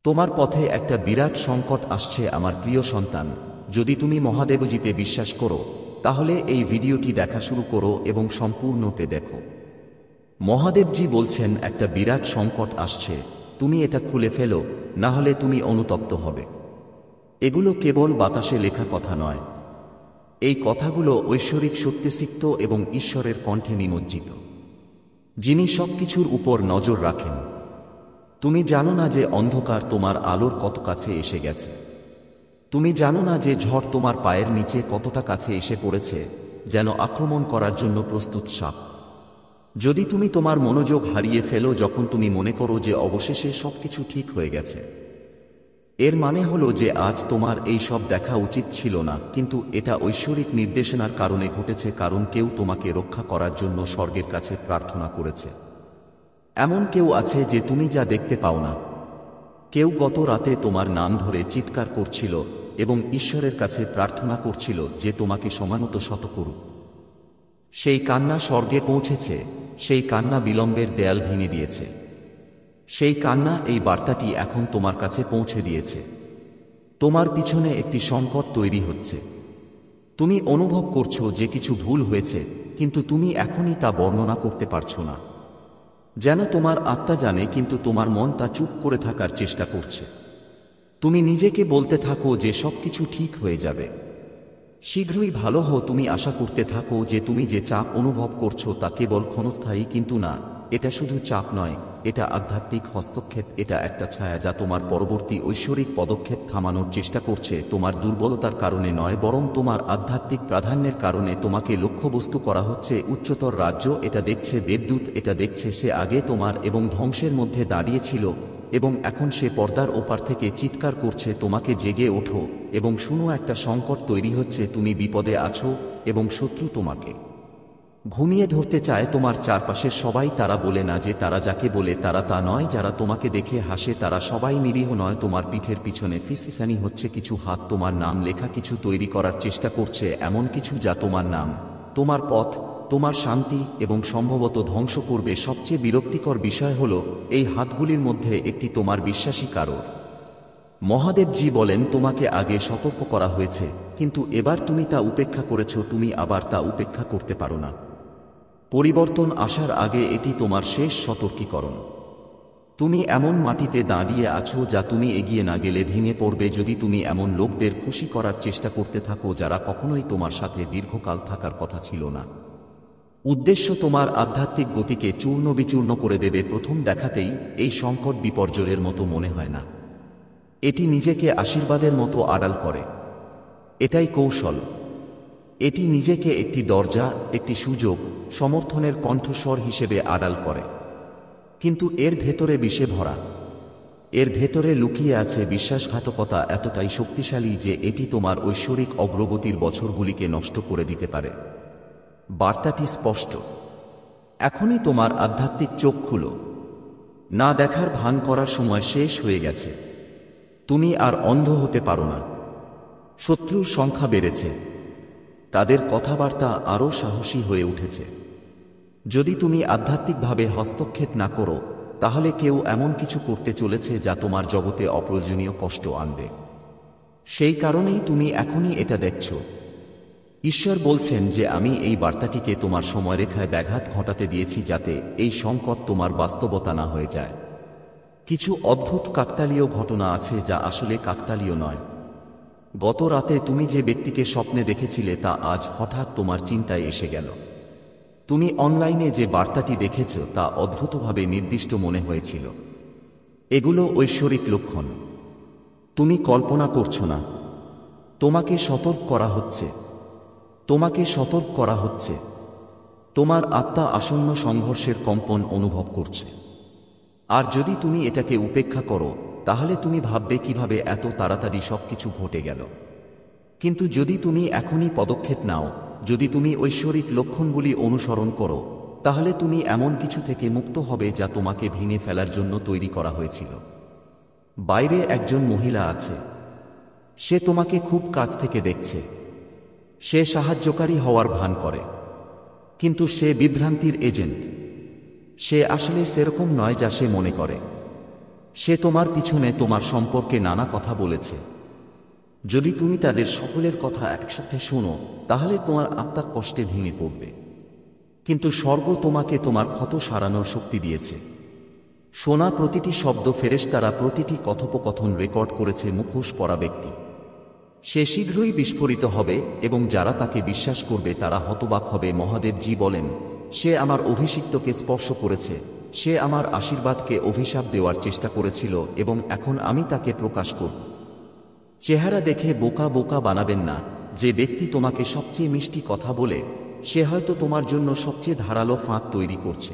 তোমার পথে একটা বিরাট সংকট আসছে আমার প্রিয় সন্তান। যদি তুমি মহাদেবজিতে বিশ্বাস করো তাহলে এই ভিডিওটি দেখা শুরু করো এবং সম্পূর্ণতে দেখো। মহাদেবজি বলছেন একটা বিরাট সংকট আসছে, তুমি এটা খুলে ফেলো, না হলে তুমি অনুতপ্ত হবে। এগুলো কেবল বাতাসে লেখা কথা নয়, এই কথাগুলো ঐশ্বরিক সত্যসিক্ত এবং ঈশ্বরের কণ্ঠে নিমজ্জিত, যিনি সবকিছুর উপর নজর রাখেন। তুমি জানো না যে অন্ধকার তোমার আলোর কত কাছে এসে গেছে। তুমি জানো না যে ঝড় তোমার পায়ের নিচে কতটা কাছে এসে পড়েছে, যেন আক্রমণ করার জন্য প্রস্তুত সাপ। যদি তুমি তোমার মনোযোগ হারিয়ে ফেলো যখন তুমি মনে করো যে অবশেষে সবকিছু ঠিক হয়ে গেছে, এর মানে হলো যে আজ তোমার এই সব দেখা উচিত ছিল না, কিন্তু এটা ঐশ্বরিক নির্দেশনার কারণে ঘটেছে, কারণ কেউ তোমাকে রক্ষা করার জন্য স্বর্গের কাছে প্রার্থনা করেছে। এমন কেউ আছে যে তুমি যা দেখতে পাও না। কেউ গত রাতে তোমার নাম ধরে চিৎকার করছিল এবং ঈশ্বরের কাছে প্রার্থনা করছিল যে তোমাকে সমানত শত করুক। সেই কান্না স্বর্গে পৌঁছেছে, সেই কান্না বিলম্বের দেয়াল ভেঙে দিয়েছে, সেই কান্না এই বার্তাটি এখন তোমার কাছে পৌঁছে দিয়েছে। তোমার পিছনে একটি সংকট তৈরি হচ্ছে। তুমি অনুভব করছো যে কিছু ভুল হয়েছে, কিন্তু তুমি এখনই তা বর্ণনা করতে পারছো না। যেন তোমার আত্মা জানে, কিন্তু তোমার মন তা চুপ করে থাকার চেষ্টা করছে। তুমি নিজেকে বলতে থাকো যে সবকিছু ঠিক হয়ে যাবে, শীঘ্রই ভালো তুমি আশা করতে থাকো যে তুমি যে চাপ অনুভব করছো তা কেবল ক্ষণস্থায়ী, কিন্তু না, এটা শুধু চাপ নয়, এটা আধ্যাত্মিক হস্তক্ষেপ। এটা একটা ছায়া যা তোমার পরবর্তী ঐশ্বরিক পদক্ষেপ থামানোর চেষ্টা করছে। তোমার দুর্বলতার কারণে নয়, বরং তোমার আধ্যাত্মিক প্রাধান্যের কারণে তোমাকে লক্ষ্যবস্তু করা হচ্ছে। উচ্চতর রাজ্য এটা দেখছে, দেবদূত এটা দেখছে। সে আগে তোমার এবং ধ্বংসের মধ্যে দাঁড়িয়েছিল এবং এখন সে পর্দার ওপার থেকে চিৎকার করছে, তোমাকে জেগে ওঠো এবং শুনো, একটা সংকট তৈরি হচ্ছে, তুমি বিপদে আছো এবং শত্রু তোমাকে ঘুমিয়ে ধরতে চায়। তোমার চারপাশের সবাই, তারা বলে না যে তারা যাকে বলে তারা তা নয়, যারা তোমাকে দেখে হাসে তারা সবাই নিরীহ নয়। তোমার পিঠের পিছনে ফিসফিসানি হচ্ছে, কিছু হাত তোমার নাম লেখা কিছু তৈরি করার চেষ্টা করছে, এমন কিছু যা তোমার নাম, তোমার পথ, তোমার শান্তি এবং সম্ভবত ধ্বংস করবে। সবচেয়ে বিরক্তিকর বিষয় হলো এই হাতগুলির মধ্যে একটি তোমার বিশ্বাসী কারো। মহাদেবজি বলেন তোমাকে আগে সতর্ক করা হয়েছে, কিন্তু এবার তুমি তা উপেক্ষা করেছ। তুমি আবার তা উপেক্ষা করতে পারো না। পরিবর্তন আসার আগে এটি তোমার শেষ সতর্কীকরণ। তুমি এমন মাটিতে দাঁড়িয়ে আছো যা তুমি এগিয়ে না গেলে ভেঙে পড়বে। যদি তুমি এমন লোকদের খুশি করার চেষ্টা করতে থাকো যারা কখনোই তোমার সাথে দীর্ঘকাল থাকার কথা ছিল না, উদ্দেশ্য তোমার আধ্যাত্মিক গতিকে চূর্ণ বিচূর্ণ করে দেবে। প্রথম দেখাতেই এই সংকট বিপর্যয়ের মতো মনে হয় না, এটি নিজেকে আশীর্বাদের মতো আড়াল করে। এটাই কৌশল। এটি নিজেকে একটি দরজা, একটি সুযোগ, সমর্থনের কণ্ঠস্বর হিসেবে আড়াল করে, কিন্তু এর ভেতরে বিষে ভরা। এর ভেতরে লুকিয়ে আছে বিশ্বাসঘাতকতা এতটাই শক্তিশালী যে এটি তোমার ঐশ্বরিক অগ্রগতির বছরগুলিকে নষ্ট করে দিতে পারে। বার্তাটি স্পষ্ট। এখনই তোমার আধ্যাত্মিক চোখ খুলো। না দেখার ভান করার সময় শেষ হয়ে গেছে। তুমি আর অন্ধ হতে পারো না। শত্রুর সংখ্যা বেড়েছে, তাদের কথাবার্তা আরও সাহসী হয়ে উঠেছে। যদি তুমি আধ্যাত্মিকভাবে হস্তক্ষেপ না করো, তাহলে কেউ এমন কিছু করতে চলেছে যা তোমার জগতে অপ্রয়োজনীয় কষ্ট আনবে। সেই কারণেই তুমি এখনই এটা দেখছো। ঈশ্বর বলছেন যে আমি এই বার্তাটিকে তোমার সময়রেখায় ব্যাঘাত ঘটাতে দিয়েছি, যাতে এই সংকট তোমার বাস্তবতা না হয়ে যায়। কিছু অদ্ভুত কাকতালীয় ঘটনা আছে যা আসলে কাকতালীয় নয়। গত রাতে তুমি যে ব্যক্তিকে স্বপ্নে দেখেছিলে তা আজ হঠাৎ তোমার চিন্তায় এসে গেল। তুমি অনলাইনে যে বার্তাটি দেখেছ তা অদ্ভুতভাবে নির্দিষ্ট মনে হয়েছিল। এগুলো ঐশ্বরিক লক্ষণ। তুমি কল্পনা করছো না। তোমাকে সতর্ক করা হচ্ছে। তোমাকে সতর্ক করা হচ্ছে। তোমার আত্মা আসন্ন সংঘর্ষের কম্পন অনুভব করছে। আর যদি তুমি এটাকে উপেক্ষা করো, তাহলে তুমি ভাববে কিভাবে এত তাড়াতাড়ি সবকিছু ঘটে গেল। কিন্তু যদি তুমি এখনই পদক্ষেপ নাও, যদি তুমি ঐশ্বরিক লক্ষণগুলি অনুসরণ করো, তাহলে তুমি এমন কিছু থেকে মুক্ত হবে যা তোমাকে ভেঙে ফেলার জন্য তৈরি করা হয়েছিল। বাইরে একজন মহিলা আছে। সে তোমাকে খুব কাছ থেকে দেখছে। সে সাহায্যকারী হওয়ার ভান করে, কিন্তু সে বিভ্রান্তির এজেন্ট। সে আসলে সেরকম নয় যা সে মনে করে। সে তোমার পিছনে তোমার সম্পর্কে নানা কথা বলেছে। যদি তুমি তাদের সকলের কথা একসাথে শোনো তাহলে তোমার আত্মা কষ্টে ভেঙে পড়বে। কিন্তু স্বর্গ তোমাকে তোমার ক্ষত সারানোর শক্তি দিয়েছে। শোনা প্রতিটি শব্দ ফেরেশতারা প্রতিটি কথোপকথন রেকর্ড করেছে মুখোশ পরা ব্যক্তি। সে শীঘ্রই বিস্ফোরিত হবে এবং যারা তাকে বিশ্বাস করবে তারা হতবাক হবে। মহাদেবজি বলেন, সে আমার অভিষিক্তকে স্পর্শ করেছে, সে আমার আশীর্বাদকে অভিশাপ দেওয়ার চেষ্টা করেছিল এবং এখন আমি তাকে প্রকাশ করব। চেহারা দেখে বোকা বোকা বানাবেন না। যে ব্যক্তি তোমাকে সবচেয়ে মিষ্টি কথা বলে সে হয়তো তোমার জন্য সবচেয়ে ধারালো ফাঁদ তৈরি করছে।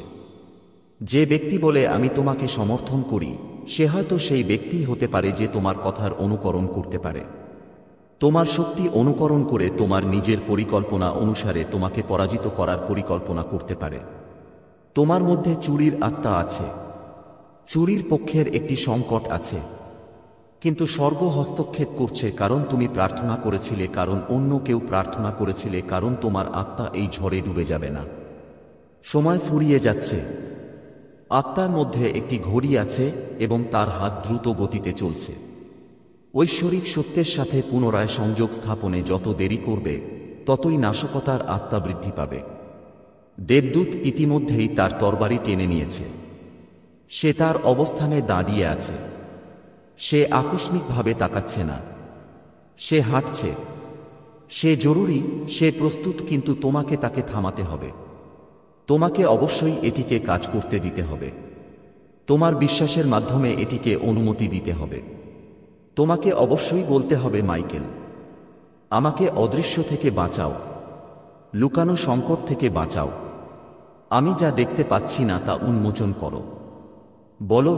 যে ব্যক্তি বলে আমি তোমাকে সমর্থন করি সে হয়তো সেই ব্যক্তি হতে পারে যে তোমার কথার অনুকরণ করতে পারে। তোমার শক্তি অনুকরণ করে তোমার নিজের পরিকল্পনা অনুসারে তোমাকে পরাজিত করার পরিকল্পনা করতে পারে। তোমার মধ্যে চুরির আত্মা আছে। চুরির পক্ষের একটি সংকট আছে, কিন্তু স্বর্গ হস্তক্ষেপ করছে কারণ তুমি প্রার্থনা করেছিলে, কারণ অন্য কেউ প্রার্থনা করেছিলে, কারণ তোমার আত্মা এই ঝড়ে ডুবে যাবে না। সময় ফুরিয়ে যাচ্ছে। আত্মার মধ্যে একটি ঘড়ি আছে এবং তার হাত দ্রুত গতিতে চলছে। ঐশ্বরিক সত্যের সাথে পুনরায় সংযোগ স্থাপনে যত দেরি করবে ততই নাশকতার আত্মা বৃদ্ধি পাবে। দেবদূত ইতিমধ্যেই তার তরবারি টেনে নিয়েছে। সে তার অবস্থানে দাঁড়িয়ে আছে। সে আকস্মিকভাবে তাকাচ্ছে না, সে হাঁটছে। সে জরুরি, সে প্রস্তুত, কিন্তু তোমাকে তাকে থামাতে হবে। তোমাকে অবশ্যই এটিকে কাজ করতে দিতে হবে। তোমার বিশ্বাসের মাধ্যমে এটিকে অনুমতি দিতে হবে। তোমাকে অবশ্যই বলতে হবে, মাইকেল, আমাকে অদৃশ্য থেকে বাঁচাও, লুকানো সংকট থেকে বাঁচাও, আমি যা দেখতে পাচ্ছি না তা উন্মোচন করো। বলো,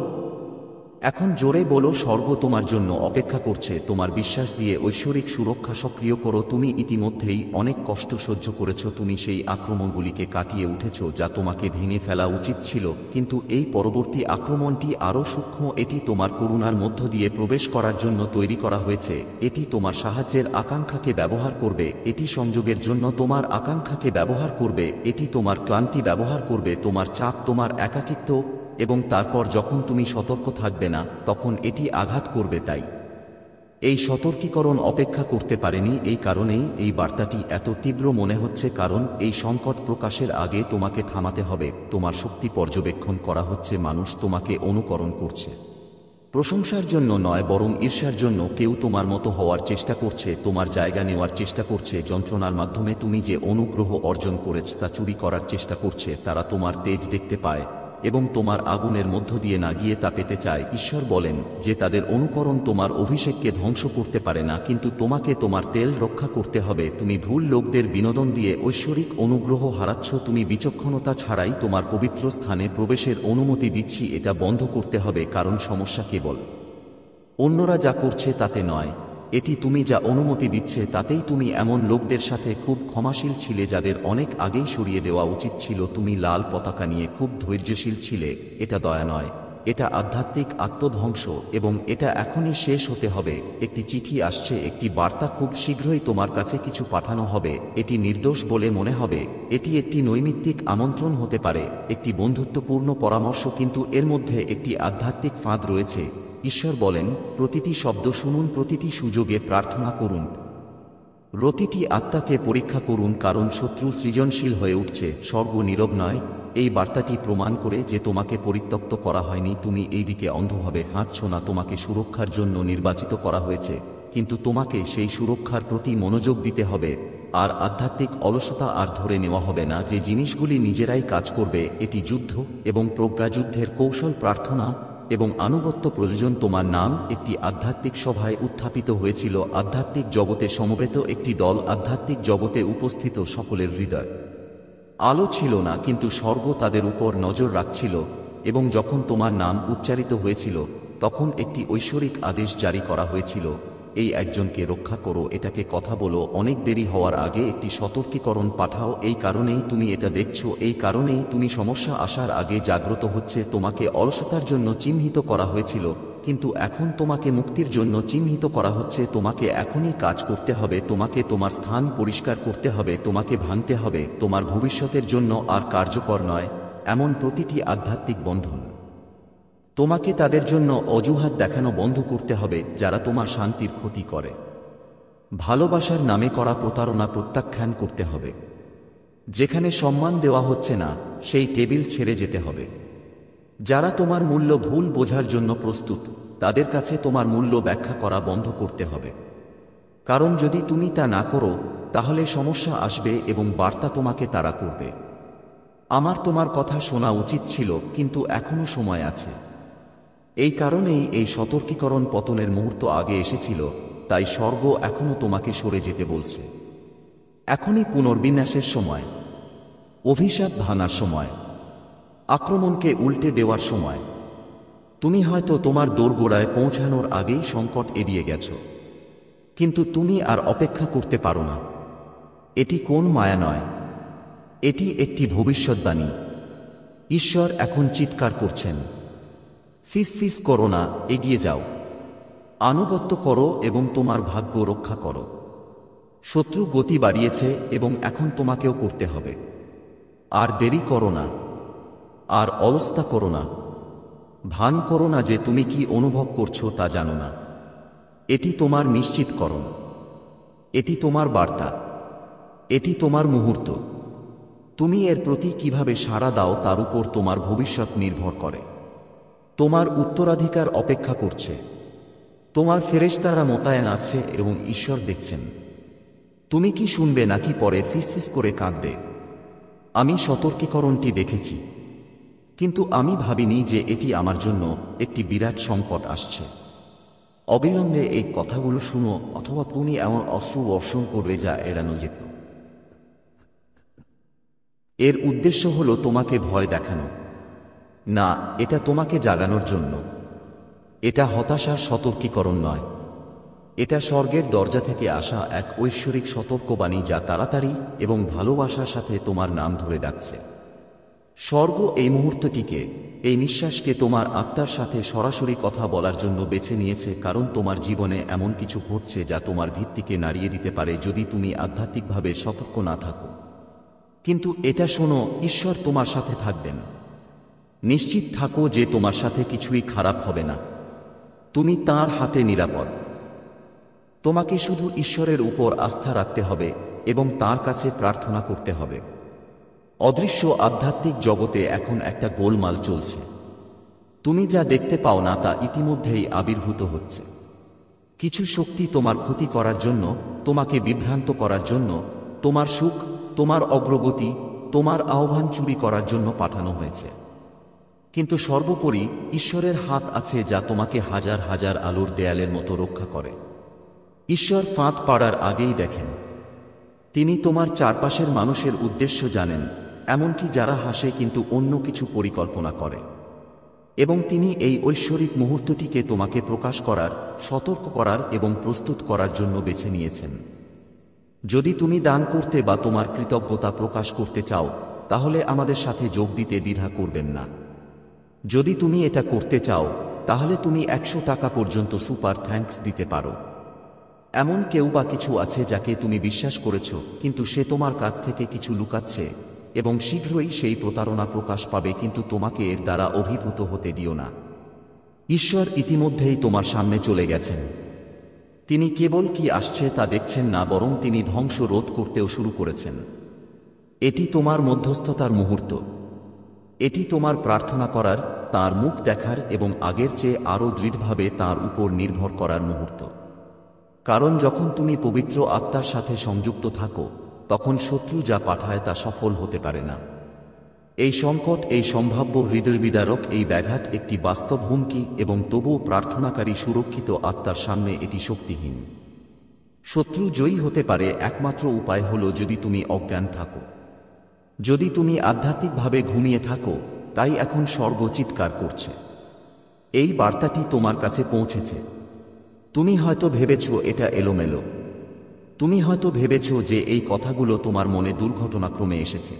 এখন জোরে বলো, স্বর্গ তোমার জন্য অপেক্ষা করছে। তোমার বিশ্বাস দিয়ে ঐশ্বরিক সুরক্ষা সক্রিয় করো। তুমি ইতিমধ্যেই অনেক কষ্ট সহ্য করেছ। তুমি সেই আক্রমণগুলিকে কাটিয়ে উঠেছ যা তোমাকে ভেঙে ফেলা উচিত ছিল, কিন্তু এই পরবর্তী আক্রমণটি আরও সূক্ষ্ম। এটি তোমার করুণার মধ্য দিয়ে প্রবেশ করার জন্য তৈরি করা হয়েছে। এটি তোমার সাহায্যের আকাঙ্ক্ষাকে ব্যবহার করবে, এটি সংযোগের জন্য তোমার আকাঙ্ক্ষাকে ব্যবহার করবে, এটি তোমার ক্লান্তি ব্যবহার করবে, তোমার চাপ, তোমার একাকিত্ব, এবং তারপর যখন তুমি সতর্ক থাকবে না তখন এটি আঘাত করবে। তাই এই সতর্কীকরণ অপেক্ষা করতে পারেনি। এই কারণেই এই বার্তাটি এত তীব্র মনে হচ্ছে, কারণ এই সংকট প্রকাশের আগে তোমাকে থামাতে হবে। তোমার শক্তি পর্যবেক্ষণ করা হচ্ছে। মানুষ তোমাকে অনুকরণ করছে প্রশংসার জন্য নয়, বরং ঈর্ষার জন্য। কেউ তোমার মতো হওয়ার চেষ্টা করছে, তোমার জায়গা নেওয়ার চেষ্টা করছে। যন্ত্রণার মাধ্যমে তুমি যে অনুগ্রহ অর্জন করেছ তা চুরি করার চেষ্টা করছে। তারা তোমার তেজ দেখতে পায় এবং তোমার আগুনের মধ্য দিয়ে না গিয়ে তা পেতে চায়। ঈশ্বর বলেন যে তাদের অনুকরণ তোমার অভিষেককে ধ্বংস করতে পারে না, কিন্তু তোমাকে তোমার তেল রক্ষা করতে হবে। তুমি ভুল লোকদের বিনোদন দিয়ে ঐশ্বরিক অনুগ্রহ হারাচ্ছ। তুমি বিচক্ষণতা ছাড়াই তোমার পবিত্র স্থানে প্রবেশের অনুমতি দিচ্ছি। এটা বন্ধ করতে হবে, কারণ সমস্যা কেবল অন্যরা যা করছে তাতে নয়, এটি তুমি যা অনুমতি দিচ্ছে তাতেই। তুমি এমন লোকদের সাথে খুব ক্ষমাশীল ছিলে যাদের অনেক আগেই সরিয়ে দেওয়া উচিত ছিল। তুমি লাল পতাকা নিয়ে খুব ধৈর্যশীল ছিলে। এটা দয়া নয়, এটা আধ্যাত্মিক আত্মধ্বংস, এবং এটা এখনই শেষ হতে হবে। একটি চিঠি আসছে, একটি বার্তা, খুব শীঘ্রই তোমার কাছে কিছু পাঠানো হবে। এটি নির্দোষ বলে মনে হবে। এটি একটি নৈমিত্তিক আমন্ত্রণ হতে পারে, একটি বন্ধুত্বপূর্ণ পরামর্শ, কিন্তু এর মধ্যে একটি আধ্যাত্মিক ফাঁদ রয়েছে। ঈশ্বর বলেন, প্রতিটি শব্দ শুনুন, প্রতিটি সুযোগে প্রার্থনা করুন, প্রতিটি আত্মাকে পরীক্ষা করুন, কারণ শত্রু সৃজনশীল হয়ে উঠছে। স্বর্গ নীরব নয়। এই বার্তাটি প্রমাণ করে যে তোমাকে পরিত্যক্ত করা হয়নি। তুমি এই দিকে অন্ধভাবে হাঁটছ না। তোমাকে সুরক্ষার জন্য নির্বাচিত করা হয়েছে, কিন্তু তোমাকে সেই সুরক্ষার প্রতি মনোযোগ দিতে হবে। আর আধ্যাত্মিক অলসতা আর ধরে নেওয়া হবে না। যে জিনিসগুলি নিজেরাই কাজ করবে। এটি যুদ্ধ এবং প্রজ্ঞাযুদ্ধের কৌশল, প্রার্থনা এবং আনুগত্য প্রয়োজন। তোমার নাম একটি আধ্যাত্মিক সভায় উত্থাপিত হয়েছিল। আধ্যাত্মিক জগতে সমবেত একটি দল, আধ্যাত্মিক জগতে উপস্থিত সকলের হৃদয় আলো ছিল না, কিন্তু স্বর্গ তাদের উপর নজর রাখছিল। এবং যখন তোমার নাম উচ্চারিত হয়েছিল তখন একটি ঐশ্বরিক আদেশ জারি করা হয়েছিল, এই একজনকে রক্ষা করো, এটাকে কথা বলো। অনেক দেরি হওয়ার আগে একটি সতর্কীকরণ পাঠাও। এই কারণেই তুমি এটা দেখছো, এই কারণেই তুমি সমস্যা আসার আগে জাগ্রত হচ্ছে। তোমাকে অলসতার জন্য চিহ্নিত করা হয়েছিল, কিন্তু এখন তোমাকে মুক্তির জন্য চিহ্নিত করা হচ্ছে। তোমাকে এখনই কাজ করতে হবে। তোমাকে তোমার স্থান পরিষ্কার করতে হবে। তোমাকে ভাঙতে হবে। তোমার ভবিষ্যতের জন্য আর কার্যকর নয় এমন প্রতিটি আধ্যাত্মিক বন্ধন তোমাকে তাদের জন্য অজুহাত দেখানো বন্ধ করতে হবে যারা তোমার শান্তির ক্ষতি করে। ভালোবাসার নামে করা প্রতারণা প্রত্যাখ্যান করতে হবে। যেখানে সম্মান দেওয়া হচ্ছে না সেই টেবিল ছেড়ে যেতে হবে। যারা তোমার মূল্য ভুল বোঝার জন্য প্রস্তুত তাদের কাছে তোমার মূল্য ব্যাখ্যা করা বন্ধ করতে হবে। কারণ যদি তুমি তা না করো তাহলে সমস্যা আসবে এবং বার্তা তোমাকে তাড়া করবে। আমার তোমার কথা শোনা উচিত ছিল, কিন্তু এখনো সময় আছে। এই কারণেই এই সতর্কীকরণ পতনের মুহূর্ত আগে এসেছিল, তাই স্বর্গ এখনো তোমাকে সরে যেতে বলছে। এখনই পুনর্বিন্যাসের সময়, অভিশাপ ভাঙার সময়, আক্রমণকে উল্টে দেওয়ার সময়। তুমি হয়তো তোমার দোরগোড়ায় পৌঁছানোর আগেই সংকট এড়িয়ে গেছো, কিন্তু তুমি আর অপেক্ষা করতে পারো না। এটি কোন মায়া নয়, এটি একটি ভবিষ্যদ্বাণী। ঈশ্বর এখন চিৎকার করছেন, ফিস করো না, এগিয়ে যাও, আনুগত্য করো এবং তোমার ভাগ্য রক্ষা করো। শত্রু গতি বাড়িয়েছে এবং এখন তোমাকেও করতে হবে। আর দেরি করো না, আর অলসতা করো না। ভান করো না যে তুমি কি অনুভব করছো তা জানো না। এটি তোমার নিশ্চিতকরণ, এটি তোমার বার্তা, এটি তোমার মুহূর্ত। তুমি এর প্রতি কিভাবে সাড়া দাও তার উপর তোমার ভবিষ্যৎ নির্ভর করে। তোমার উত্তরাধিকার অপেক্ষা করছে। তোমার ফেরেশতারা মোতায়েন আছে এবং ঈশ্বর দেখছেন। তুমি কি শুনবে নাকি পরে ফিসফিস করে কাঁদবে? আমি সতর্কীকরণটি দেখেছি, কিন্তু আমি ভাবিনি যে এটি আমার জন্য একটি বিরাট সংকট আসছে। অবিলম্বে এই কথাগুলো শুনো, অথবা তুমি এমন অশ্রু বর্ষণ করবে যা এড়ানো যেত। এর উদ্দেশ্য হলো তোমাকে ভয় দেখানো না, এটা তোমাকে জাগানোর জন্য। এটা হতাশার সতর্কীকরণ নয়, এটা স্বর্গের দরজা থেকে আসা এক ঐশ্বরিক সতর্কবাণী যা তাড়াতাড়ি এবং ভালোবাসার সাথে তোমার নাম ধরে ডাকছে। স্বর্গ এই মুহূর্তটিকে, এই নিঃশ্বাসকে তোমার আত্মার সাথে সরাসরি কথা বলার জন্য বেছে নিয়েছে, কারণ তোমার জীবনে এমন কিছু ঘটছে যা তোমার ভিত্তিকে নাড়িয়ে দিতে পারে যদি তুমি আধ্যাত্মিকভাবে সতর্ক না থাকো। কিন্তু এটা শোনো, ঈশ্বর তোমার সাথে থাকবেন। নিশ্চিত থাকো যে তোমার সাথে কিছুই খারাপ হবে না। তুমি তাঁর হাতে নিরাপদ। তোমাকে শুধু ঈশ্বরের উপর আস্থা রাখতে হবে এবং তাঁর কাছে প্রার্থনা করতে হবে। অদৃশ্য আধ্যাত্মিক জগতে এখন একটা গোলমাল চলছে। তুমি যা দেখতে পাও না তা ইতিমধ্যেই আবির্ভূত হচ্ছে। কিছু শক্তি তোমার ক্ষতি করার জন্য, তোমাকে বিভ্রান্ত করার জন্য, তোমার সুখ, তোমার অগ্রগতি, তোমার আহ্বান চুরি করার জন্য পাঠানো হয়েছে। কিন্তু সর্বোপরি ঈশ্বরের হাত আছে যা তোমাকে হাজার হাজার আলোর দেয়ালের মতো রক্ষা করে। ঈশ্বর ফাঁদ পাড়ার আগেই দেখেন। তিনি তোমার চারপাশের মানুষের উদ্দেশ্য জানেন, এমনকি যারা হাসে কিন্তু অন্য কিছু পরিকল্পনা করে। এবং তিনি এই ঐশ্বরিক মুহূর্তটিকে তোমাকে প্রকাশ করার, সতর্ক করার এবং প্রস্তুত করার জন্য বেছে নিয়েছেন। যদি তুমি দান করতে বা তোমার কৃতজ্ঞতা প্রকাশ করতে চাও, তাহলে আমাদের সাথে যোগ দিতে দ্বিধা করবেন না। যদি তুমি এটা করতে চাও, তাহলে তুমি 100 টাকা পর্যন্ত সুপার থ্যাঙ্কস দিতে পারো। এমন কেউ বা কিছু আছে যাকে তুমি বিশ্বাস করেছ, কিন্তু সে তোমার কাছ থেকে কিছু লুকাচ্ছে এবং শীঘ্রই সেই প্রতারণা প্রকাশ পাবে, কিন্তু তোমাকে এর দ্বারা অভিভূত হতে দিও না। ঈশ্বর ইতিমধ্যেই তোমার সামনে চলে গেছেন। তিনি কেবল কি আসছে তা দেখছেন না, বরং তিনি ধ্বংস রোধ করতেও শুরু করেছেন। এটি তোমার মধ্যস্থতার মুহূর্ত। এটি তোমার প্রার্থনা করার, তাঁর মুখ দেখার এবং আগের চেয়ে আরও দৃঢ়ভাবে তাঁর উপর নির্ভর করার মুহূর্ত। কারণ যখন তুমি পবিত্র আত্মার সাথে সংযুক্ত থাকো, তখন শত্রু যা পাঠায় তা সফল হতে পারে না। এই সংকট, এই সম্ভাব্য হৃদয়বিদারক এই ব্যাঘাত একটি বাস্তব হুমকি, এবং তবুও প্রার্থনাকারী সুরক্ষিত আত্মার সামনে এটি শক্তিহীন। শত্রু জয়ী হতে পারে একমাত্র উপায় হল যদি তুমি অজ্ঞান থাকো, যদি তুমি আধ্যাত্মিকভাবে ঘুমিয়ে থাকো। তাই এখন স্বর্গ চিৎকার করছে। এই বার্তাটি তোমার কাছে পৌঁছেছে। তুমি হয়তো ভেবেছ এটা এলোমেলো। তুমি হয়তো ভেবেছ যে এই কথাগুলো তোমার মনে দুর্ঘটনাক্রমে এসেছে।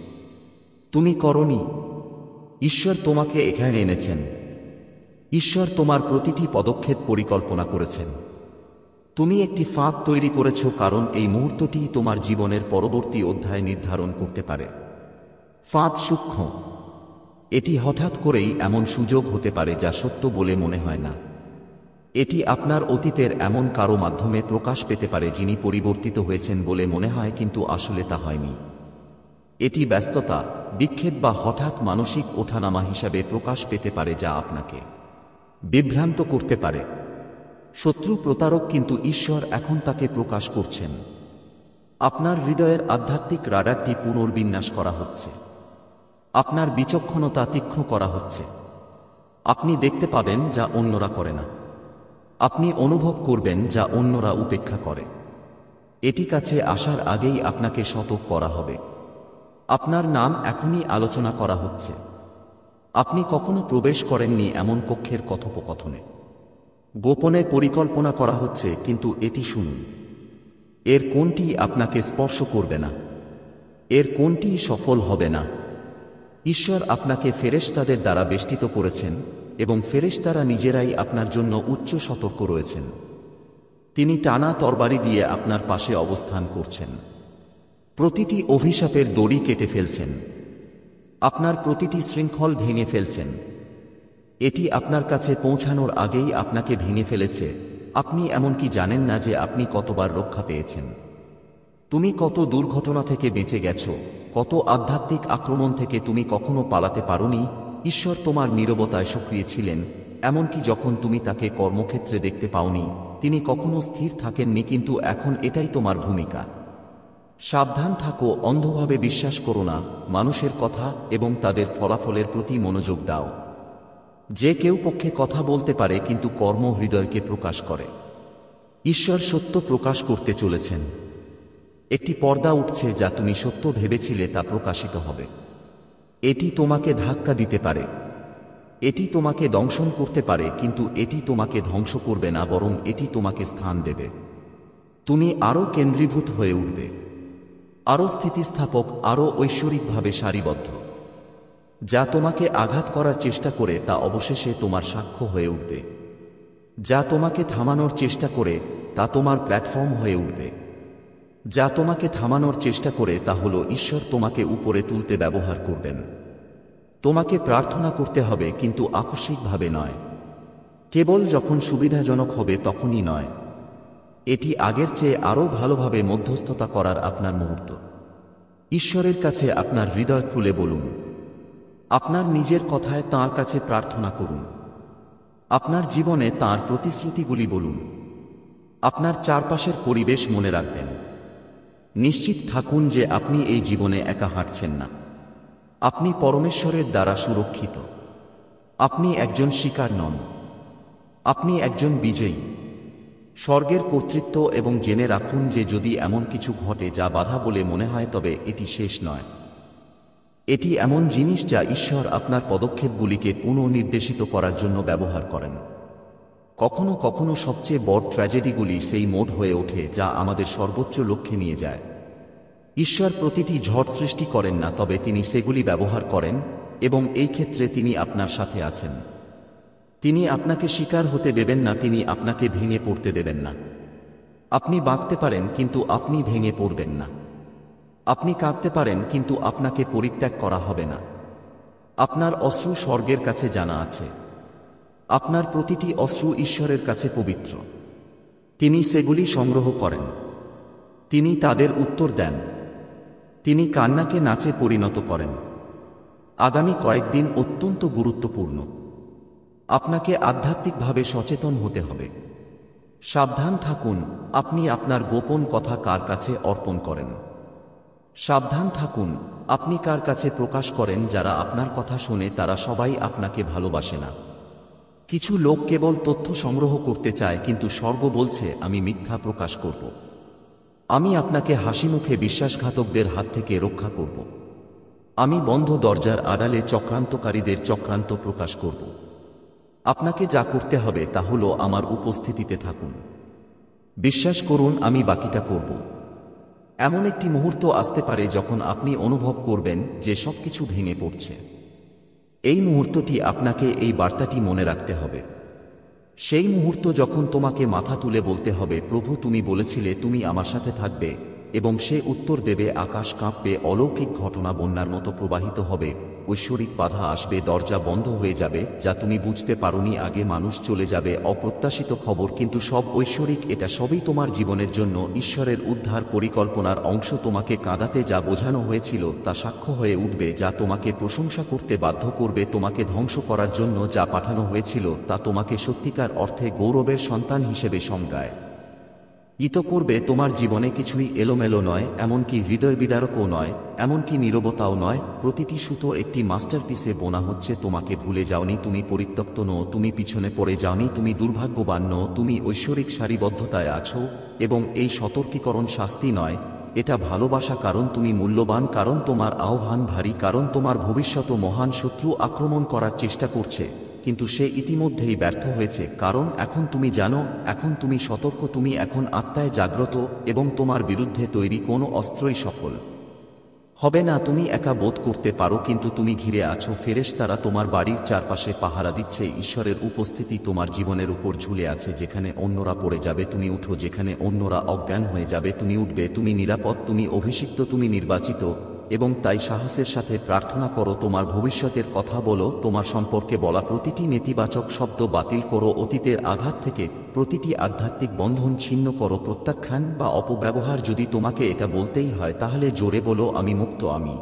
তুমি করনি। ঈশ্বর তোমাকে এখানে এনেছেন। ঈশ্বর তোমার প্রতিটি পদক্ষেপ পরিকল্পনা করেছেন। তুমি একটি ফাঁদ তৈরি করেছ, কারণ এই মুহূর্তটি তোমার জীবনের পরবর্তী অধ্যায় নির্ধারণ করতে পারে। ফাঁদ সূক্ষ্ম, এটি হঠাৎ করেই এমন সুযোগ হতে পারে যা সত্য বলে মনে হয় না। এটি আপনার অতীতের এমন কারো মাধ্যমে প্রকাশ পেতে পারে যিনি পরিবর্তিত হয়েছেন বলে মনে হয় কিন্তু আসলে তা হয়নি। এটি ব্যস্ততা, বিক্ষেপ বা হঠাৎ মানসিক ওঠানামা হিসাবে প্রকাশ পেতে পারে যা আপনাকে বিভ্রান্ত করতে পারে। শত্রু প্রতারক কিন্তু ঈশ্বর এখন তাকে প্রকাশ করছেন। আপনার হৃদয়ের আধ্যাত্মিক রাডারটি পুনর্বিন্যাস করা হচ্ছে। আপনার বিচক্ষণতা তীক্ষ্ণ করা হচ্ছে। আপনি দেখতে পাবেন যা অন্যরা করে না। আপনি অনুভব করবেন যা অন্যরা উপেক্ষা করে। এটি কাছে আসার আগেই আপনাকে সতর্ক করা হবে। আপনার নাম এখনই আলোচনা করা হচ্ছে। আপনি কখনো প্রবেশ করেননি এমন কক্ষের কথোপকথনে। গোপনে পরিকল্পনা করা হচ্ছে, কিন্তু এটি শুনুন। এর কোনটি আপনাকে স্পর্শ করবে না? এর কোনটি সফল হবে না? ঈশ্বর আপনাকে ফেরেশতাদের দ্বারা বেষ্টিত করেছেন এবং ফেরেশতারা নিজেরাই আপনার জন্য উচ্চ সতর্ক রয়েছেন। তিনি টানা তরবারি দিয়ে আপনার পাশে অবস্থান করছেন। প্রতিটি অভিশাপের দড়ি কেটে ফেলছেন। আপনার প্রতিটি শৃঙ্খল ভেঙে ফেলছেন। এটি আপনার কাছে পৌঁছানোর আগেই আপনাকে ভেঙে ফেলেছে। আপনি এমনকি জানেন না যে আপনি কতবার রক্ষা পেয়েছেন। তুমি কত দুর্ঘটনা থেকে বেঁচে গেছো, কত আধ্যাত্মিক আক্রমণ থেকে তুমি কখনো পালাতে পারোনি। ঈশ্বর তোমার নীরবতায় সক্রিয় ছিলেন, এমনকি যখন তুমি তাকে কর্মক্ষেত্রে দেখতে পাওনি। তিনি কখনো স্থির থাকেননি, কিন্তু এখন এটাই তোমার ভূমিকা। সাবধান থাকো, অন্ধভাবে বিশ্বাস করো না মানুষের কথা এবং তাদের ফলাফলের প্রতি মনোযোগ দাও। যে কেউ পক্ষে কথা বলতে পারে, কিন্তু কর্ম হৃদয়কে প্রকাশ করে। ঈশ্বর সত্য প্রকাশ করতে চলেছেন। একটি পর্দা উঠছে, যা তুমি সত্য ভেবেছিলে তা প্রকাশিত হবে। এটি তোমাকে ধাক্কা দিতে পারে, এটি তোমাকে দংশন করতে পারে, কিন্তু এটি তোমাকে ধ্বংস করবে না, বরং এটি তোমাকে স্থান দেবে। তুমি আরও কেন্দ্রীভূত হয়ে উঠবে, আরও স্থিতিস্থাপক, আরও ঐশ্বরিকভাবে সারিবদ্ধ। যা তোমাকে আঘাত করার চেষ্টা করে তা অবশেষে তোমার সাক্ষ্য হয়ে উঠবে। যা তোমাকে থামানোর চেষ্টা করে তা তোমার প্ল্যাটফর্ম হয়ে উঠবে। যা তোমাকে থামানোর চেষ্টা করে তা হলো ঈশ্বর তোমাকে উপরে তুলতে ব্যবহার করবেন। তোমাকে প্রার্থনা করতে হবে, কিন্তু আকস্মিকভাবে নয়। কেবল যখন সুবিধাজনক হবে তখনই নয়। এটি আগের চেয়ে আরও ভালোভাবে মধ্যস্থতা করার আপনার মুহূর্ত। ঈশ্বরের কাছে আপনার হৃদয় খুলে বলুন। আপনার নিজের কথায় তাঁর কাছে প্রার্থনা করুন। আপনার জীবনে তাঁর প্রতিশ্রুতিগুলি বলুন। আপনার চারপাশের পরিবেশ মনে রাখবেন। নিশ্চিত থাকুন যে আপনি এই জীবনে একা হাঁটছেন না। আপনি পরমেশ্বরের দ্বারা সুরক্ষিত। আপনি একজন শিকার নন, আপনি একজন বিজয়ী। স্বর্গের কর্তৃত্ব, এবং জেনে রাখুন যে যদি এমন কিছু ঘটে যা বাধা বলে মনে হয়, তবে এটি শেষ নয়। এটি এমন জিনিস যা ঈশ্বর আপনার পদক্ষেপগুলিকে পুনর্নির্দেশিত করার জন্য ব্যবহার করেন। কখনো কখনো সবচেয়ে বড় ট্র্যাজেডিগুলি সেই মোড হয়ে ওঠে যা আমাদের সর্বোচ্চ লক্ষ্যে নিয়ে যায়। ঈশ্বর প্রতিটি ঝড় সৃষ্টি করেন না, তবে তিনি সেগুলি ব্যবহার করেন, এবং এই ক্ষেত্রে তিনি আপনার সাথে আছেন। তিনি আপনাকে শিকার হতে দেবেন না, তিনি আপনাকে ভেঙে পড়তে দেবেন না। আপনি বাঁকতে পারেন, কিন্তু আপনি ভেঙে পড়বেন না। আপনি কাঁদতে পারেন, কিন্তু আপনাকে পরিত্যাগ করা হবে না। আপনার অশ্রু স্বর্গের কাছে জানা আছে। আপনার প্রতিটি অশ্রু ঈশ্বরের কাছে পবিত্র। তিনি সেগুলি সংগ্রহ করেন। তিনি তাদের উত্তর দেন। তিনি কান্নাকে নাচে পরিণত করেন। আগামী কয়েকদিন অত্যন্ত গুরুত্বপূর্ণ। আপনাকে আধ্যাত্মিকভাবে সচেতন হতে হবে। সাবধান থাকুন, আপনি আপনার গোপন কথা কার কাছে অর্পণ করেন। সাবধান থাকুন, আপনি কার কাছে প্রকাশ করেন। যারা আপনার কথা শোনে তারা সবাই আপনাকে ভালোবাসে না। কিছু লোক কেবল তথ্য সংগ্রহ করতে চায়, কিন্তু স্বর্গ বলছে আমি মিথ্যা প্রকাশ করব। আমি আপনাকে হাসিমুখে বিশ্বাসঘাতকদের হাত থেকে রক্ষা করব। আমি বন্ধ দরজার আড়ালে চক্রান্তকারীদের চক্রান্ত প্রকাশ করব। আপনাকে যা করতে হবে তা হলো আমার উপস্থিতিতে থাকুন। বিশ্বাস করুন, আমি বাকিটা করব। এমন একটি মুহূর্ত আসতে পারে যখন আপনি অনুভব করবেন যে সবকিছু ভেঙে পড়ছে। এই মুহূর্তটি আপনাকে এই বার্তাটি মনে রাখতে হবে। সেই মুহূর্ত যখন তোমাকে মাথা তুলে বলতে হবে, প্রভু তুমি বলেছিলে তুমি আমার সাথে থাকবে, এবং সে উত্তর দেবে, আকাশ কাঁপবে, অলৌকিক ঘটনা বন্যার মতো প্রবাহিত হবে, ঐশ্বরিক বাধা আসবে, দরজা বন্ধ হয়ে যাবে যা তুমি বুঝতে পারোনি আগে, মানুষ চলে যাবে, অপ্রত্যাশিত খবর, কিন্তু সব ঐশ্বরিক। এটা সবই তোমার জীবনের জন্য ঈশ্বরের উদ্ধার পরিকল্পনার অংশ। তোমাকে কাঁদাতে যা বোঝানো হয়েছিল তা সাক্ষ্য হয়ে উঠবে, যা তোমাকে প্রশংসা করতে বাধ্য করবে। তোমাকে ধ্বংস করার জন্য যা পাঠানো হয়েছিল তা তোমাকে সত্যিকার অর্থে গৌরবের সন্তান হিসেবে সংজ্ঞায় করবে। তোমার জীবনে কিছুই এলোমেলো নয়, এমনকি হৃদয় বিদারকও নয়, এমনকি নীরবতাও নয়। প্রতিটি সুতো একটি মাস্টারপিসে বোনা হচ্ছে। তোমাকে ভুলে যাওনি, তুমি পরিত্যক্ত নও, তুমি পিছনে পড়ে যাওনি, তুমি দুর্ভাগ্যবান নও, তুমি ঐশ্বরিক সারিবদ্ধতায় আছো। এবং এই সতর্কীকরণ শাস্তি নয়, এটা ভালোবাসা, কারণ তুমি মূল্যবান, কারণ তোমার আহ্বান ভারী, কারণ তোমার ভবিষ্যৎ মহান। শত্রু আক্রমণ করার চেষ্টা করছে, কিন্তু সে ইতিমধ্যেই ব্যর্থ হয়েছে, কারণ এখন তুমি জানো, এখন তুমি সতর্ক, তুমি এখন আত্মায় জাগ্রত, এবং তোমার বিরুদ্ধে তৈরি কোনো অস্ত্রই সফল হবে না। তুমি একা বোধ করতে পারো, কিন্তু তুমি ঘিরে আছো। ফেরেশতারা তোমার বাড়ির চারপাশে পাহারা দিচ্ছে। ঈশ্বরের উপস্থিতি তোমার জীবনের উপর ঝুলে আছে। যেখানে অন্যরা পড়ে যাবে তুমি উঠো, যেখানে অন্যরা অজ্ঞান হয়ে যাবে তুমি উঠবে। তুমি নিরাপদ, তুমি অভিষিক্ত, তুমি নির্বাচিত। এবং তাই সাহসের সাথে প্রার্থনা করো, তোমার ভবিষ্যতের কথা বলো, তোমার সম্পর্কে বলা প্রতিটি নেতিবাচক শব্দ বাতিল করো। অতীতের আঘাত থেকে প্রতিটি আধ্যাত্মিক বন্ধন ছিন্ন করো। প্রত্যাখ্যান বা অপব্যবহার যদি তোমাকে এটা বলতেই হয়, তাহলে জোরে বলো, আমি মুক্ত, আমি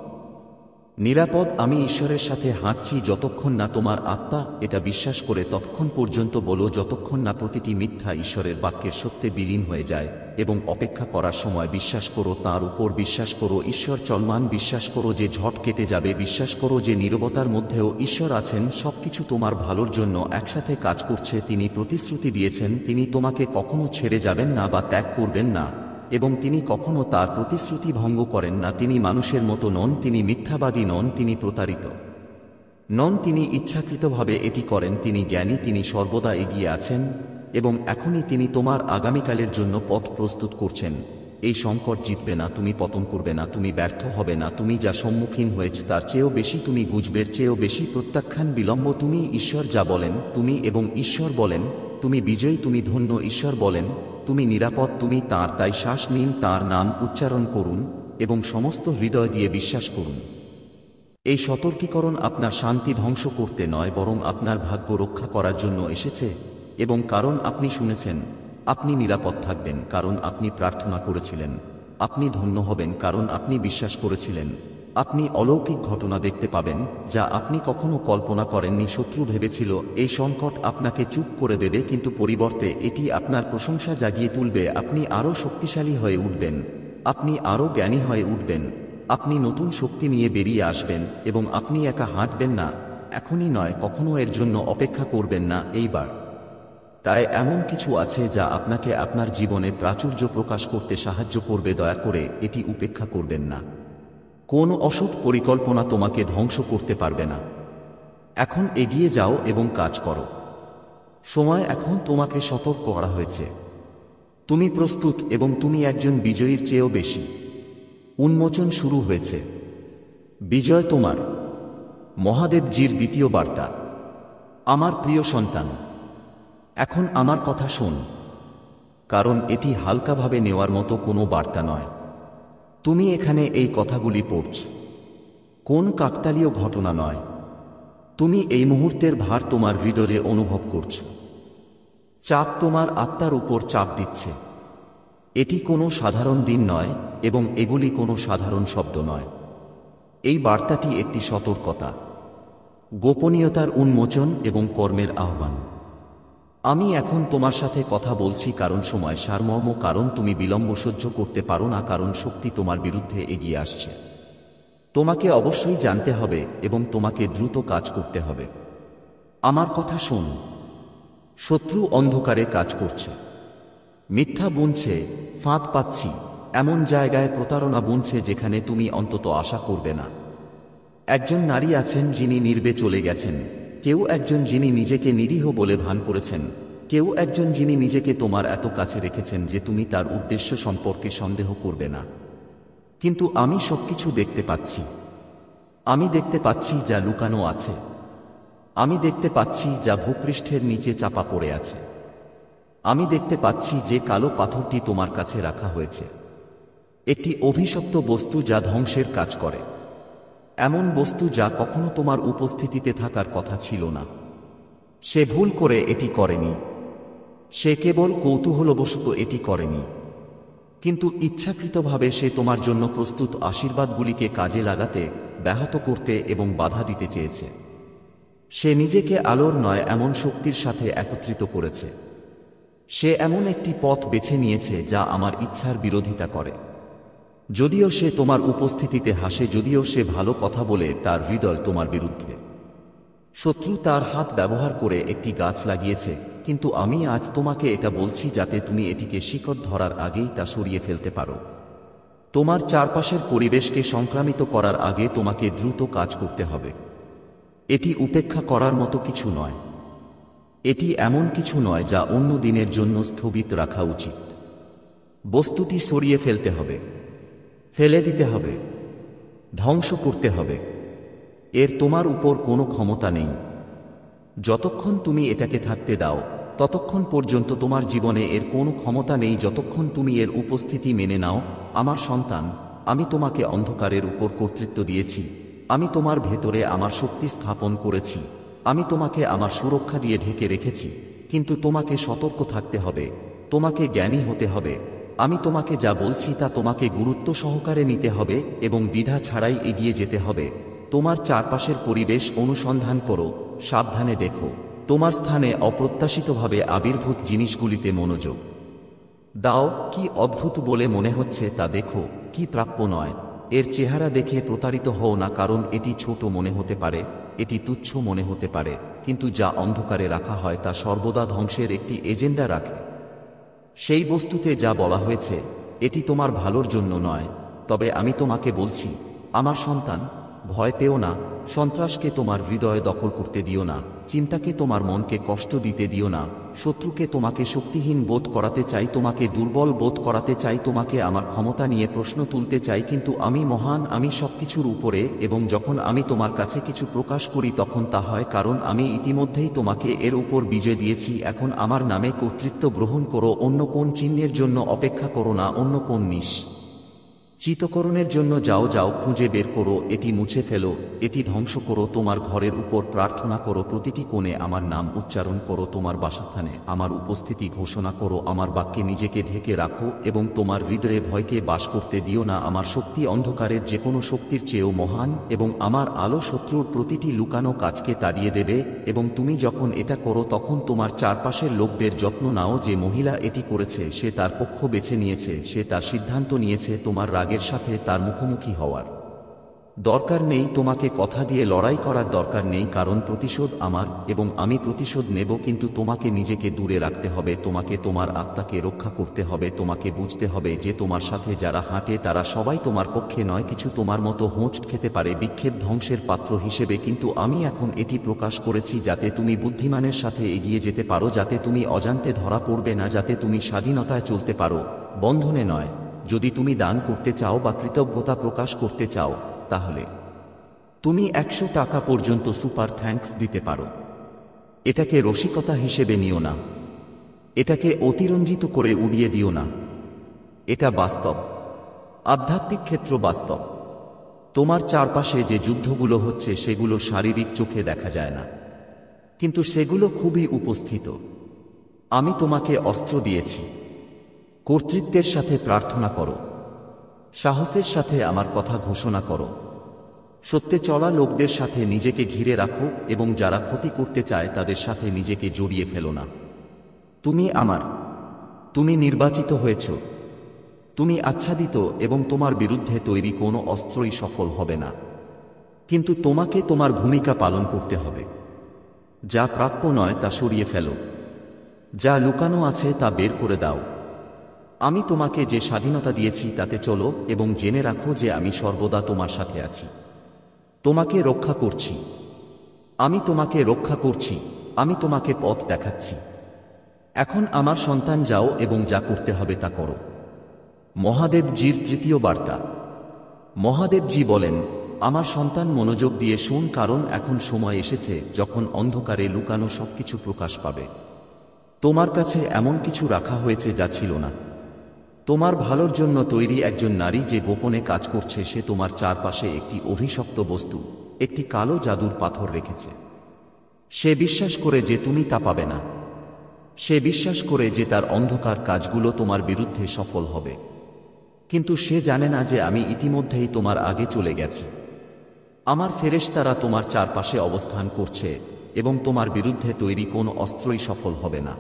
নিরাপদ, আমি ঈশ্বরের সাথে হাঁটছি। যতক্ষণ না তোমার আত্মা এটা বিশ্বাস করে ততক্ষণ পর্যন্ত বলো, যতক্ষণ না প্রতিটি মিথ্যা ঈশ্বরের বাক্যের সত্যে বিলীন হয়ে যায়। এবং অপেক্ষা করার সময় বিশ্বাস করো, তাঁর উপর বিশ্বাস করো। ঈশ্বর চলমান, বিশ্বাস করো যে ঝড় কেটে যাবে, বিশ্বাস করো যে নীরবতার মধ্যেও ঈশ্বর আছেন। সবকিছু তোমার ভালোর জন্য একসাথে কাজ করছে। তিনি প্রতিশ্রুতি দিয়েছেন, তিনি তোমাকে কখনো ছেড়ে যাবেন না বা ত্যাগ করবেন না, এবং তিনি কখনো তার প্রতিশ্রুতি ভঙ্গ করেন না। তিনি মানুষের মতো নন, তিনি মিথ্যাবাদী নন, তিনি প্রতারিত নন, তিনি ইচ্ছাকৃতভাবে এটি করেন। তিনি জ্ঞানী, তিনি সর্বদা এগিয়ে আছেন, এবং এখনই তিনি তোমার আগামীকালের জন্য পথ প্রস্তুত করছেন। এই সংকট জিতবে না, তুমি পতন করবে না, তুমি ব্যর্থ হবে না। তুমি যা সম্মুখীন হয়েছে তার চেয়েও বেশি তুমি বুঝবে, চেয়েও বেশি। প্রত্যাখ্যান, বিলম্ব, তুমি ঈশ্বর যা বলেন তুমি, এবং ঈশ্বর বলেন তুমি বিজয়ী, তুমি ধন্য। ঈশ্বর বলেন তুমি নিরাপদ, তুমি তাঁর। তাই শ্বাস নিন, তাঁর নাম উচ্চারণ করুন, এবং সমস্ত হৃদয় দিয়ে বিশ্বাস করুন। এই সতর্কীকরণ আপনার শান্তি ধ্বংস করতে নয়, বরং আপনার ভাগ্য রক্ষা করার জন্য এসেছে। এবং কারণ আপনি শুনেছেন, আপনি নিরাপদ থাকবেন, কারণ আপনি প্রার্থনা করেছিলেন। আপনি ধন্য হবেন, কারণ আপনি বিশ্বাস করেছিলেন। আপনি অলৌকিক ঘটনা দেখতে পাবেন যা আপনি কখনো কল্পনা করেননি। শত্রু ভেবেছিল এই সংকট আপনাকে চুপ করে দেবে, কিন্তু পরিবর্তে এটি আপনার প্রশংসা জাগিয়ে তুলবে। আপনি আরও শক্তিশালী হয়ে উঠবেন, আপনি আরও জ্ঞানী হয়ে উঠবেন, আপনি নতুন শক্তি নিয়ে বেরিয়ে আসবেন, এবং আপনি একা হাঁটবেন না। এখনই নয়, কখনো এর জন্য অপেক্ষা করবেন না, এইবার। তাই এমন কিছু আছে যা আপনাকে আপনার জীবনে প্রাচুর্য প্রকাশ করতে সাহায্য করবে। দয়া করে এটি উপেক্ষা করবেন না। কোন অসৎ পরিকল্পনা তোমাকে ধ্বংস করতে পারবে না। এখন এগিয়ে যাও এবং কাজ করো। সময় এখন, তোমাকে সতর্ক করা হয়েছে। তুমি প্রস্তুত, এবং তুমি একজন বিজয়ীর চেয়েও বেশি। উন্মোচন শুরু হয়েছে। বিজয় তোমার। মহাদেবজির দ্বিতীয় বার্তা। আমার প্রিয় সন্তান, এখন আমার কথা শোন, কারণ এটি হালকাভাবে নেওয়ার মতো কোনো বার্তা নয়। তুমি এখানে এই কথাগুলি পড়ছ, কোন কাকতালীয় ঘটনা নয়। তুমি এই মুহূর্তের ভার তোমার হৃদয়ে অনুভব করছ। চাপ তোমার আত্মার উপর চাপ দিচ্ছে। এটি কোনো সাধারণ দিন নয়, এবং এগুলি কোনো সাধারণ শব্দ নয়। এই বার্তাটি একটি সতর্কতা, গোপনীয়তার উন্মোচন এবং কর্মের আহ্বান। আমি এখন তোমার সাথে কথা বলছি কারণ সময় সারমর্ম, কারণ তুমি বিলম্ব সহ্য করতে পারো না, কারণ শক্তি তোমার বিরুদ্ধে এগিয়ে আসছে। তোমাকে অবশ্যই জানতে হবে, এবং তোমাকে দ্রুত কাজ করতে হবে। আমার কথা শোন। শত্রু অন্ধকারে কাজ করছে, মিথ্যা বুনছে, ফাঁদ পাচ্ছি, এমন জায়গায় প্রতারণা বুনছে যেখানে তুমি অন্তত আশা করবে না। একজন নারী আছেন যিনি নীরবে চলে গেছেন, কেউ একজন যিনি নিজেকে নিরীহ বলে ভান করেছেন, কেউ একজন যিনি নিজেকে তোমার এত কাছে রেখেছেন যে তুমি তার উদ্দেশ্য সম্পর্কে সন্দেহ করবে না। কিন্তু আমি সবকিছু দেখতে পাচ্ছি। আমি দেখতে পাচ্ছি যা লুকানো আছে। আমি দেখতে পাচ্ছি যা ভূপৃষ্ঠের নিচে চাপা পড়ে আছে। আমি দেখতে পাচ্ছি যে কালো পাথরটি তোমার কাছে রাখা হয়েছে, একটি অভিশপ্ত বস্তু যা ধ্বংসের কাজ করে। এমন বস্তু যা কখনো তোমার উপস্থিতিতে থাকার কথা ছিল না। সে ভুল করে এটি করেনি, সে কেবল কৌতূহলবশত এটি করেনি, কিন্তু ইচ্ছাকৃতভাবে সে তোমার জন্য প্রস্তুত আশীর্বাদগুলিকে কাজে লাগাতে, ব্যাহত করতে এবং বাধা দিতে চেয়েছে। সে নিজেকে আলোর নয় এমন শক্তির সাথে একত্রিত করেছে। সে এমন একটি পথ বেছে নিয়েছে যা আমার ইচ্ছার বিরোধিতা করে। যদিও সে তোমার উপস্থিতিতে হাসে, যদিও সে ভালো কথা বলে, তার হৃদয় তোমার বিরুদ্ধে। শত্রু তার হাত ব্যবহার করে একটি গাছ লাগিয়েছে, কিন্তু আমি আজ তোমাকে এটা বলছি যাতে তুমি এটিকে শিকড় ধরার আগেই তা সরিয়ে ফেলতে পারো। তোমার চারপাশের পরিবেশকে সংক্রামিত করার আগে তোমাকে দ্রুত কাজ করতে হবে। এটি উপেক্ষা করার মতো কিছু নয়। এটি এমন কিছু নয় যা অন্য দিনের জন্য স্থগিত রাখা উচিত। বস্তুটি সরিয়ে ফেলতে হবে, ফেলে দিতে হবে, ধ্বংস করতে হবে। এর তোমার উপর কোনো ক্ষমতা নেই। যতক্ষণ তুমি এটাকে থাকতে দাও, ততক্ষণ পর্যন্ত তোমার জীবনে এর কোনো ক্ষমতা নেই। যতক্ষণ তুমি এর উপস্থিতি মেনে নাও। আমার সন্তান, আমি তোমাকে অন্ধকারের উপর কর্তৃত্ব দিয়েছি। আমি তোমার ভেতরে আমার শক্তি স্থাপন করেছি। আমি তোমাকে আমার সুরক্ষা দিয়ে ঢেকে রেখেছি, কিন্তু তোমাকে সতর্ক থাকতে হবে, তোমাকে জ্ঞানী হতে হবে। আমি তোমাকে যা বলছি তা তোমাকে গুরুত্ব সহকারে নিতে হবে এবং দ্বিধা ছাড়াই এগিয়ে যেতে হবে। তোমার চারপাশের পরিবেশ অনুসন্ধান করো, সাবধানে দেখো। তোমার স্থানে অপ্রত্যাশিতভাবে আবির্ভূত জিনিসগুলিতে মনোযোগ দাও। কি অদ্ভুত বলে মনে হচ্ছে তা দেখো, কি প্রাপ্য নয়। এর চেহারা দেখে প্রতারিত হও না, কারণ এটি ছোট মনে হতে পারে, এটি তুচ্ছ মনে হতে পারে, কিন্তু যা অন্ধকারে রাখা হয় তা সর্বদা ধ্বংসের একটি এজেন্ডা রাখে। সেই বস্তুতে যা বলা হয়েছে, এটি তোমার ভালোর জন্য নয়। তবে আমি তোমাকে বলছি, আমার সন্তান, ভয় পেও না। সন্ত্রাসকে তোমার হৃদয়ে দখল করতে দিও না। চিন্তাকে তোমার মনকে কষ্ট দিতে দিও না। শত্রুকে তোমাকে শক্তিহীন বোধ করাতে চাই, তোমাকে দুর্বল বোধ করাতে চাই, তোমাকে আমার ক্ষমতা নিয়ে প্রশ্ন তুলতে চাই, কিন্তু আমি মহান, আমি সবকিছুর উপরে। এবং যখন আমি তোমার কাছে কিছু প্রকাশ করি তখন তা হয় কারণ আমি ইতিমধ্যেই তোমাকে এর উপর বিজয় দিয়েছি। এখন আমার নামে কর্তৃত্ব গ্রহণ করো। অন্য কোন চিহ্নের জন্য অপেক্ষা করো না, অন্য কোন চিতকরণের জন্য যাও। যাও, খুঁজে বের করো, এটি মুছে ফেলো, এটি ধ্বংস করো। তোমার ঘরের উপর প্রার্থনা করো, প্রতিটি কোণে আমার নাম উচ্চারণ করো, তোমার বাসস্থানে আমার উপস্থিতি ঘোষণা করো, আমার বাক্যে নিজেকে ঢেকে রাখো এবং তোমার হৃদয়ে ভয়কে বাস করতে দিও না। আমার শক্তি অন্ধকারের যে কোনো শক্তির চেয়েও মহান এবং আমার আলো শত্রুর প্রতিটি লুকানো কাজকে তাড়িয়ে দেবে। এবং তুমি যখন এটা করো তখন তোমার চারপাশের লোকদের যত্ন নাও। যে মহিলা এটি করেছে সে তার পক্ষ বেছে নিয়েছে, সে তার সিদ্ধান্ত নিয়েছে। তোমার রাগের সাথে তার মুখোমুখি হওয়ার দরকার নেই, তোমাকে কথা দিয়ে লড়াই করার দরকার নেই, কারণ প্রতিশোধ আমার এবং আমি প্রতিশোধ নেব। কিন্তু তোমাকে নিজেকে দূরে রাখতে হবে, তোমাকে তোমার আত্মাকে রক্ষা করতে হবে। তোমাকে বুঝতে হবে যে তোমার সাথে যারা হাঁটে তারা সবাই তোমার পক্ষে নয়। কিছু তোমার মতো হোঁচট খেতে পারে, বিক্ষেপ ধ্বংসের পাত্র হিসেবে, কিন্তু আমি এখন এটি প্রকাশ করেছি যাতে তুমি বুদ্ধিমানের সাথে এগিয়ে যেতে পারো, যাতে তুমি অজান্তে ধরা পড়বে না, যাতে তুমি স্বাধীনতায় চলতে পারো, বন্ধনে নয়। যদি তুমি দান করতে চাও বা কৃতজ্ঞতা প্রকাশ করতে চাও, তাহলে তুমি 100 টাকা পর্যন্ত সুপার থ্যাঙ্কস দিতে পারো। এটাকে রসিকতা হিসেবে নিও না, এটাকে অতিরঞ্জিত করে উড়িয়ে দিও না। এটা বাস্তব, আধ্যাত্মিক ক্ষেত্র বাস্তব। তোমার চারপাশে যে যুদ্ধগুলো হচ্ছে সেগুলো শারীরিক চোখে দেখা যায় না, কিন্তু সেগুলো খুবই উপস্থিত। আমি তোমাকে অস্ত্র দিয়েছি। কর্তৃত্বের সাথে প্রার্থনা করো, সাহসের সাথে আমার কথা ঘোষণা করো, সত্যে চলা লোকদের সাথে নিজেকে ঘিরে রাখো এবং যারা ক্ষতি করতে চায় তাদের সাথে নিজেকে জড়িয়ে ফেলো না। তুমি আমার, তুমি নির্বাচিত হয়েছ, তুমি আচ্ছাদিত এবং তোমার বিরুদ্ধে তৈরি কোনো অস্ত্রই সফল হবে না। কিন্তু তোমাকে তোমার ভূমিকা পালন করতে হবে। যা প্রাপ্য নয় তা সরিয়ে ফেলো, যা লুকানো আছে তা বের করে দাও। আমি তোমাকে যে স্বাধীনতা দিয়েছি তাতে চলো এবং জেনে রাখো যে আমি সর্বদা তোমার সাথে আছি। তোমাকে রক্ষা করছি, আমি তোমাকে রক্ষা করছি, আমি তোমাকে পথ দেখাচ্ছি। এখন আমার সন্তান, যাও এবং যা করতে হবে তা করো। মহাদেবজির তৃতীয় বার্তা। মহাদেবজি বলেন, আমার সন্তান, মনোযোগ দিয়ে শোন, কারণ এখন সময় এসেছে যখন অন্ধকারে লুকানো সবকিছু প্রকাশ পাবে। তোমার কাছে এমন কিছু রাখা হয়েছে যা ছিল না। তোমার ভালোর জন্য তৈরি একজন নারী যে গোপনে কাজ করছে, সে তোমার চারপাশে একটি অভিশপ্ত বস্তু, একটি কালো জাদুর পাথর রেখেছে। সে বিশ্বাস করে যে তুমি তা পাবে না। সে বিশ্বাস করে যে তার অন্ধকার কাজগুলো তোমার বিরুদ্ধে সফল হবে। কিন্তু সে জানে না যে আমি ইতিমধ্যেই তোমার আগে চলে গেছি। আমার ফেরেশতারা তোমার চারপাশে অবস্থান করছে এবং তোমার বিরুদ্ধে তৈরি কোনো অস্ত্রই সফল হবে না।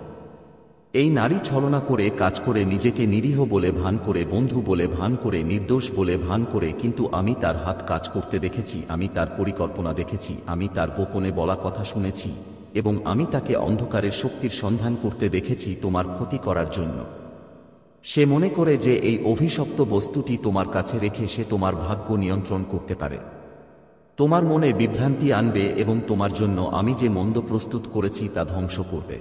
এই নারী ছলনা করে, কাজ করে, নিজেকে নিরীহ বলে ভান করে, বন্ধু বলে ভান করে, নির্দোষ বলে ভান করে, কিন্তু আমি তার হাত কাজ করতে দেখেছি, আমি তার পরিকল্পনা দেখেছি, আমি তার গোপনে বলা কথা শুনেছি, এবং আমি তাকে অন্ধকারের শক্তির সন্ধান করতে দেখেছি তোমার ক্ষতি করার জন্য। সে মনে করে যে এই অভিশপ্ত বস্তুটি তোমার কাছে রেখে সে তোমার ভাগ্য নিয়ন্ত্রণ করতে পারে, তোমার মনে বিভ্রান্তি আনবে এবং তোমার জন্য আমি যে মন্দ প্রস্তুত করেছি তা ধ্বংস করবে।